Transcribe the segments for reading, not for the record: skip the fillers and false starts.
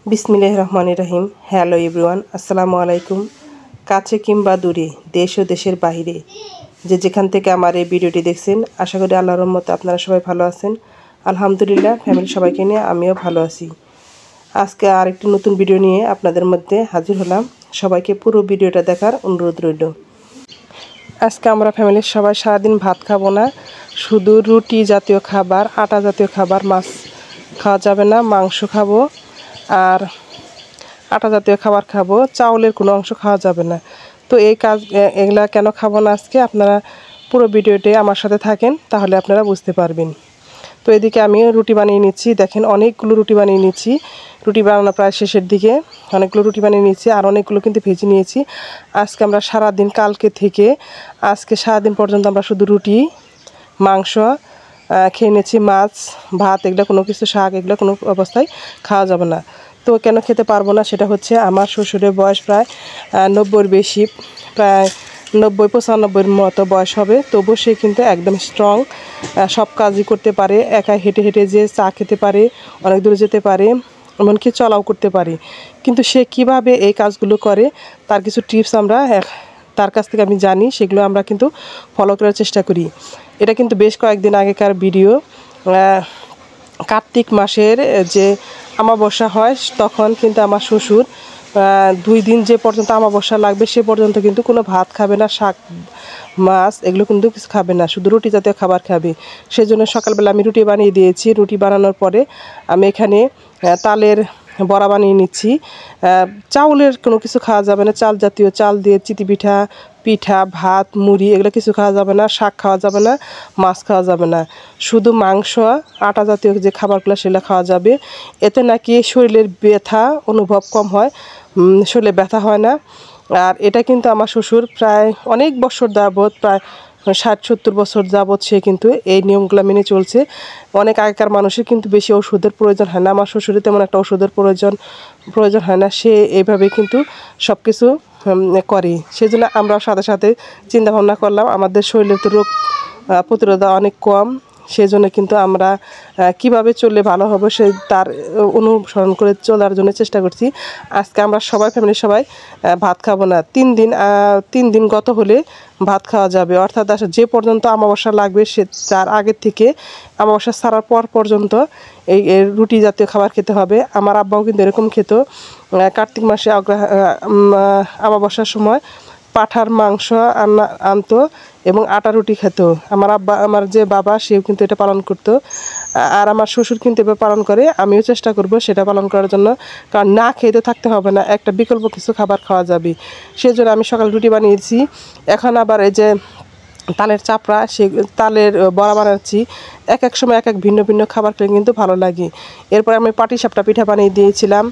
বিসমিল্লাহির রহমানির রহিম। Hello everyone, আসসালামু আলাইকুম। কাছে কিংবা দূরে, দেশ ও দেশের বাইরে যে যেখান থেকে আমার এই ভিডিওটি দেখছেন, আশা করি আল্লাহর রহমতে আপনারা সবাই ভালো আছেন। আলহামদুলিল্লাহ, ফ্যামিলি সবাইকে নিয়ে আমিও ভালো আছি। আজকে আরেকটি নতুন ভিডিও নিয়ে আপনাদের মধ্যে হাজির হলাম। সবাইকে পুরো ভিডিওটা দেখার অনুরোধ রইল। আজকে আমরা ফ্যামিলির সবাই সারাদিন ভাত খাবো না, শুধু রুটি জাতীয় খাবার, আটা জাতীয় খাবার, মাছ খাওয়া যাবে না, মাংস খাবো আর আটা জাতীয় খাবার খাবো, চাউলের কোনো অংশ খাওয়া যাবে না। তো এগুলা কেন খাবো না আজকে, আপনারা পুরো ভিডিওতে আমার সাথে থাকেন, তাহলে আপনারা বুঝতে পারবেন। তো এদিকে আমি রুটি বানিয়ে নিচ্ছি। দেখেন, অনেকগুলো রুটি বানিয়ে নিচ্ছি। রুটি বানানো প্রায় শেষের দিকে। অনেকগুলো রুটি বানিয়ে নিচ্ছি, আর অনেকগুলো কিন্তু ভেজে নিয়েছি। আজকে আমরা সারাদিন, কালকে থেকে আজকে সারাদিন পর্যন্ত আমরা শুধু রুটি, মাংস খেয়ে নিয়েছি। মাছ, ভাত এগুলো কোনো কিছু, শাক এগুলো কোনো অবস্থায় খাওয়া যাবে না। তো কেন খেতে পারবো না, সেটা হচ্ছে আমার শ্বশুরের বয়স প্রায় 90-র বেশি, প্রায় 90-95-র মতো বয়স হবে। তবু সে কিন্তু একদম স্ট্রং, সব কাজই করতে পারে। একা হেঁটে হেঁটে যে চা খেতে পারে, অনেক দূরে যেতে পারে, এমনকি চলাও করতে পারে। কিন্তু সে কিভাবে এই কাজগুলো করে, তার কিছু টিপস আমরা তার কাছ থেকে আমি জানি, সেগুলো আমরা কিন্তু ফলো করার চেষ্টা করি। এটা কিন্তু বেশ কয়েকদিন আগেকার ভিডিও। কার্তিক মাসের যে অমাবস্যা হয়, তখন কিন্তু আমার শ্বশুর 2 দিন যে পর্যন্ত অমাবস্যা লাগবে সে পর্যন্ত কিন্তু কোনো ভাত খাবে না, শাক মাছ এগুলো কিন্তু কিছু খাবে না, শুধু রুটি জাতীয় খাবার খাবে। সেজন্য সকালবেলা আমি রুটি বানিয়ে দিয়েছি। রুটি বানানোর পরে আমি এখানে তালের বড়া বানিয়ে নিচ্ছি। চাউলের কোনো কিছু খাওয়া যাবে না, চাল জাতীয়, চাল দিয়ে চিতি পিঠা, পিঠা, ভাত, মুড়ি এগুলো কিছু খাওয়া যাবে না, শাক খাওয়া যাবে না, মাছ খাওয়া যাবে না। শুধু মাংস, আটা জাতীয় যে খাবারগুলো সেগুলো খাওয়া যাবে। এতে নাকি শরীরের ব্যথা অনুভব কম হয়, শরীরে ব্যথা হয় না। আর এটা কিন্তু আমার শ্বশুর প্রায় অনেক বছর যাবৎ, প্রায় 60-70 বছর যাবৎ সে কিন্তু এই নিয়মগুলো মেনে চলছে। অনেক আগেকার মানুষের কিন্তু বেশি ওষুধের প্রয়োজন হয় না, আমার শ্বশুরের তেমন একটা ওষুধের প্রয়োজন হয় না। সে এইভাবে কিন্তু সব কিছু করে। সেই জন্য আমরা সাথে সাথে চিন্তা ভাবনা করলাম, আমাদের শরীরের তো রোগ প্রতিরোধ অনেক কম। সেই জন্য কিন্তু আমরা কিভাবে চললে ভালো হবে তার অনুসরণ করে চলার জন্য চেষ্টা করছি। আজকে আমরা সবাই, ফ্যামিলির সবাই ভাত খাবো না। 3 দিন গত হলে ভাত খাওয়া যাবে, অর্থাৎ যে পর্যন্ত অমাবস্যা লাগবে সে তার আগের থেকে অমাবস্যা ছাড়ার পর পর্যন্ত এই রুটি জাতীয় খাবার খেতে হবে। আমার আব্বাও কিন্তু এরকম খেত। কার্তিক মাসে অমাবস্যার সময় পাঁঠার মাংস আনতো এবং আটা রুটি খেত। আমার যে বাবা, সেও কিন্তু এটা পালন করতো। আর আমার শ্বশুর কিন্তু এবার পালন করে। আমিও চেষ্টা করব সেটা পালন করার জন্য, কারণ না খেতে থাকতে হবে না, একটা বিকল্প কিছু খাবার খাওয়া যাবে। সেজন্য আমি সকাল রুটি বানিয়েছি। এখন আবার এই যে তালের চাপড়া, সে তালের বড়া বানাচ্ছি। এক এক সময় এক এক ভিন্ন ভিন্ন খাবার খেলে কিন্তু ভালো লাগে। এরপর আমি পাটিসাপটা পিঠা বানিয়ে দিয়েছিলাম,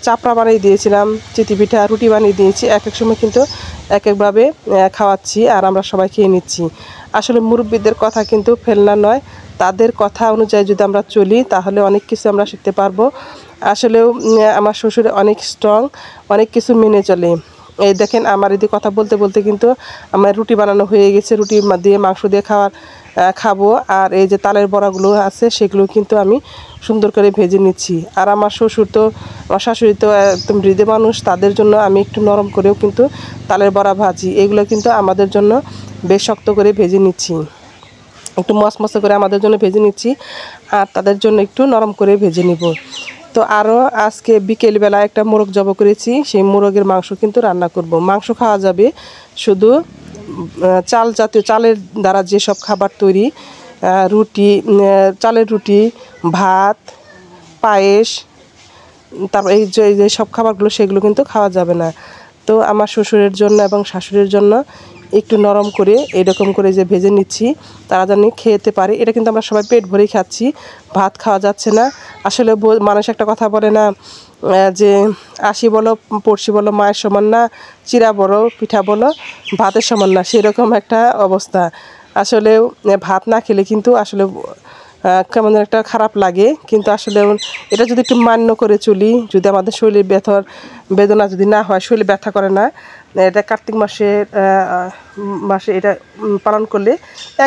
চাপড়া বানিয়ে দিয়েছিলাম, চিতি পিঠা, রুটি বানিয়ে দিয়েছি। এক এক সময় কিন্তু এক একভাবে খাওয়াচ্ছি, আর আমরা সবাই খেয়ে নিচ্ছি। আসলে মুরব্বীদের কথা কিন্তু ফেলনা নয়, তাদের কথা অনুযায়ী যদি আমরা চলি তাহলে অনেক কিছু আমরা শিখতে পারবো। আসলেও আমার শ্বশুর অনেক স্ট্রং, অনেক কিছু মেনে চলে। এই দেখেন, আমার এদিকে কথা বলতে বলতে কিন্তু আমার রুটি বানানো হয়ে গেছে। রুটি দিয়ে মাংস দিয়ে খাবো। আর এই যে তালের বড়াগুলো আছে সেগুলো কিন্তু আমি সুন্দর করে ভেজে নিচ্ছি। আর আমার শাশুড়ি তো একদম হৃদয় মানুষ, তাদের জন্য আমি একটু নরম করেও কিন্তু তালের বড়া ভাজি। এগুলো কিন্তু আমাদের জন্য বেশ শক্ত করে ভেজে নিচ্ছি, একটু মচমচে করে আমাদের জন্য ভেজে নিচ্ছি, আর তাদের জন্য একটু নরম করে ভেজে নিব। তো আরও আজকে বিকেলবেলা একটা মোরগ জব করেছি, সেই মোরগের মাংস কিন্তু রান্না করব। মাংস খাওয়া যাবে, শুধু চাল জাতীয়, চালের দ্বারা যেসব খাবার তৈরি, রুটি, চালের রুটি, ভাত, পায়েস, তারপর এই যে সব খাবারগুলো সেগুলো কিন্তু খাওয়া যাবে না। তো আমার শ্বশুরের জন্য এবং শাশুড়ির জন্য একটু নরম করে এরকম করে যে ভেজে নিচ্ছি, তারা জানি খেতে পারে। এটা কিন্তু আমরা সবাই পেট ভরেই খাচ্ছি, ভাত খাওয়া যাচ্ছে না। আসলে মানুষ একটা কথা বলে না যে আশি বলো পড়শি বলো মায়ের সমান না, চিরা বড়ো পিঠা বলো ভাতের সমান না, সেরকম একটা অবস্থা। আসলে ভাত না খেলে কিন্তু আসলে কেমন একটা খারাপ লাগে। কিন্তু আসলে এটা যদি একটু মান্য করে চলি, যদি আমাদের শরীরের বেদনা যদি না হয়, শরীরে ব্যথা করে না, এটা কার্তিক মাসে এটা পালন করলে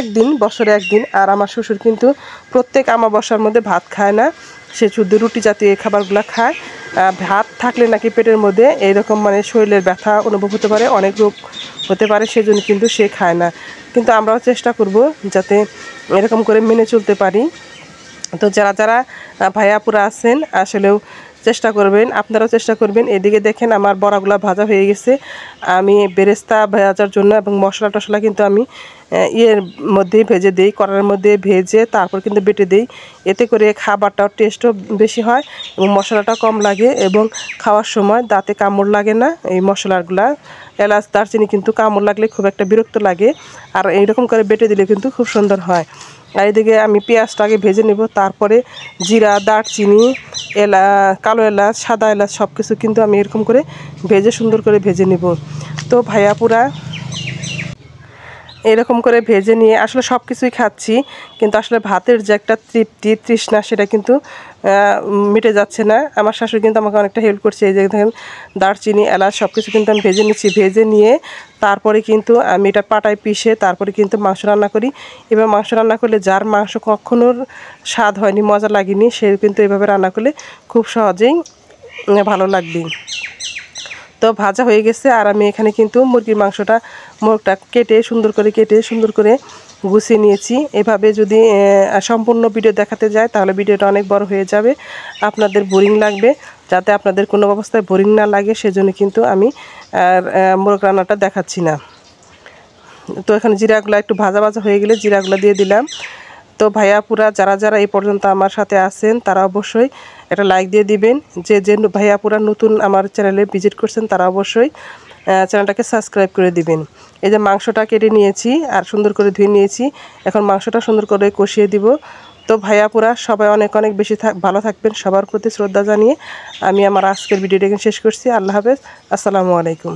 একদিন, বছরে একদিন। আর আমার শ্বশুর কিন্তু প্রত্যেক অমাবস্যার মধ্যে ভাত খায় না, সে শুধু রুটি জাতীয় এই খাবারগুলো খায়। ভাত থাকলে নাকি পেটের মধ্যে এইরকম মানে শরীরের ব্যথা অনুভব হতে পারে, অনেক রোগ হতে পারে, সেজন্য কিন্তু সে খায় না। কিন্তু আমরাও চেষ্টা করব যাতে এরকম করে মেনে চলতে পারি। তো যারা যারা ভাইয়াপুরা আছেন আসলেও চেষ্টা করবেন, আপনারাও চেষ্টা করবেন। এদিকে দেখেন আমার বড়াগুলো ভাজা হয়ে গেছে। আমি বেরেস্তা ভাজার জন্য এবং মশলা টশলা কিন্তু আমি ইয়ের মধ্যেই ভেজে দিই, কড়াইয়ের মধ্যে ভেজে তারপর কিন্তু বেটে দিই। এতে করে খাবারটাও টেস্টও বেশি হয় এবং মশলাটা কম লাগে এবং খাওয়ার সময় দাঁতে কামড় লাগে না। এই মশলাগুলা এলাচ দারচিনি কিন্তু কামড় লাগলে খুব একটা বিরক্ত লাগে, আর এইরকম করে বেটে দিলে কিন্তু খুব সুন্দর হয়। আর এদিকে আমি পেঁয়াজটাকে ভেজে নেব, তারপরে জিরা, দারচিনি, কালো এলাচ, সাদা এলাচ সব কিছু কিন্তু আমি এরকম করে ভেজে সুন্দর করে ভেজে নেব। তো ভাইয়াপুরা এরকম করে ভেজে নিয়ে আসলে সব কিছুই খাচ্ছি, কিন্তু আসলে ভাতের যে একটা তৃপ্তি তৃষ্ণা সেটা কিন্তু মিটে যাচ্ছে না। আমার শাশুড়ি কিন্তু আমাকে অনেকটা হেল্প করছে। এই যে দেখেন দারচিনি, এলাচ সব কিছু কিন্তু আমি ভেজে নিচ্ছি। ভেজে নিয়ে তারপরে কিন্তু আমি এটা পাটায় পিষে তারপরে কিন্তু মাংস রান্না করি। এবার মাংস রান্না করলে যার মাংস কখনো স্বাদ হয়নি, মজা লাগেনি, সে কিন্তু এভাবে রান্না করলে খুব সহজেই ভালো লাগবে। তো ভাজা হয়ে গেছে, আর আমি এখানে কিন্তু মুরগির মোরগটা কেটে সুন্দর করে গুছিয়ে নিয়েছি। এভাবে যদি সম্পূর্ণ ভিডিও দেখাতে যায় তাহলে ভিডিওটা অনেক বড় হয়ে যাবে, আপনাদের বোরিং লাগবে। যাতে আপনাদের কোনো অবস্থায় বোরিং না লাগে সেজন্য কিন্তু আমি আর মোরগ রান্নাটা দেখাচ্ছি না। তো এখানে জিরাগুলো একটু ভাজা হয়ে গেলে জিরাগুলো দিয়ে দিলাম। তো ভাইয়াপুরা যারা যারা এই পর্যন্ত আমার সাথে আছেন তারা অবশ্যই একটা লাইক দিয়ে দিবেন। যে যে ভাইয়াপুরা নতুন আমার চ্যানেলে ভিজিট করছেন তারা অবশ্যই চ্যানেলটাকে সাবস্ক্রাইব করে দিবেন। এই যে মাংসটা কেটে নিয়েছি আর সুন্দর করে ধুয়ে নিয়েছি, এখন মাংসটা সুন্দর করে কষিয়ে দিব। তো ভাইয়াপুরা সবাই অনেক অনেক বেশি ভালো থাকবেন। সবার প্রতি শ্রদ্ধা জানিয়ে আমি আমার আজকের ভিডিওটা শেষ করছি। আল্লাহ হাফেজ, আসসালামু আলাইকুম।